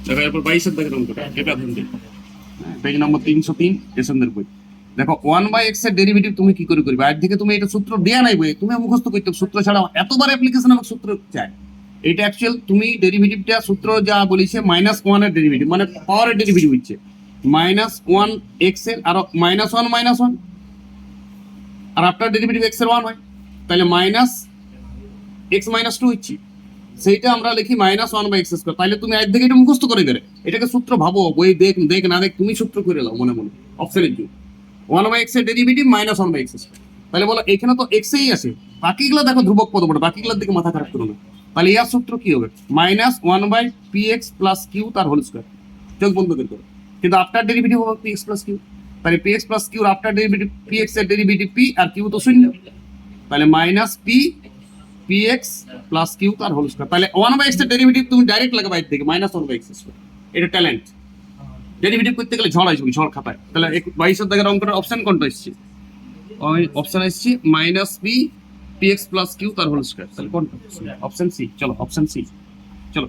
দেখো এরপর 22 দাগের অঙ্কটা, এটা ধরুন পেজ নম্বর 303 এসএনদের বই। দেখো 1/x এর ডেরিভেটিভ তুমি কি করে করবে? আজ থেকে তুমি এটা সূত্র দেয়া নাই বই, তুমি মুখস্থ করতে হবে। সূত্র ছাড়া এতবার অ্যাপ্লিকেশন আমাকে সূত্র চাই। এটা অ্যাকচুয়াল তুমি ডেরিভেটিভটা সূত্র যা বলেছে -1 এর ডেরিভেটিভ, মানে পাওয়ারের ডেরিভেটিভ হচ্ছে -1 x এর আর -1 আর আফটার ডেরিভেটিভ x এর 1 হয়, তাহলে -x - 2 হচ্ছে। সেইটা আমরা লিখি -1/x²। তাহলে তুমি আজ থেকে এটা মুখস্থ করে গেলে এটাকে সূত্র ভাবো, বই দেখ দেখ না দেখ তুমি সূত্র করে নাও মনে মনে। অপশনের জন্য 1/x এর ডেরিভেটিভ -1/x²। তাহলে বলো এখানে তো x এই আছে, বাকিগুলো দেখো ধ্রুবক পদ বটে, বাকিগুলোর দিকে মাথা খারাপ করো না। তাহলে ইয়ার সূত্র কি হবে? -1/px + q তার হোল স্কয়ার। চোখ বন্ধ করে করো, কিন্তু আফটার ডেরিভেটিভ হবে px + q। তাহলে px + q এর আফটার ডেরিভেটিভ px এর ডেরিভেটিভ p আর q তো শূন্য, তাহলে -p px + q তার হোল স্কয়ার। তাহলে 1/x এর ডেরিভেটিভ তুমি ডাইরেক্ট লাগাবে এর থেকে -1/x²। এটা ট্যালেন্ট। ডেরিভেটিভ করতে গেলে ঝড় আসবে, ঝড় খাতায়। তাহলে 22 দাগের অঙ্কটা অপশন কোনটা এসছে? অপশন এসছে -p px + q তার হোল স্কয়ার। তাহলে কোনটা? Option C. চলো অপশন সি, চলো।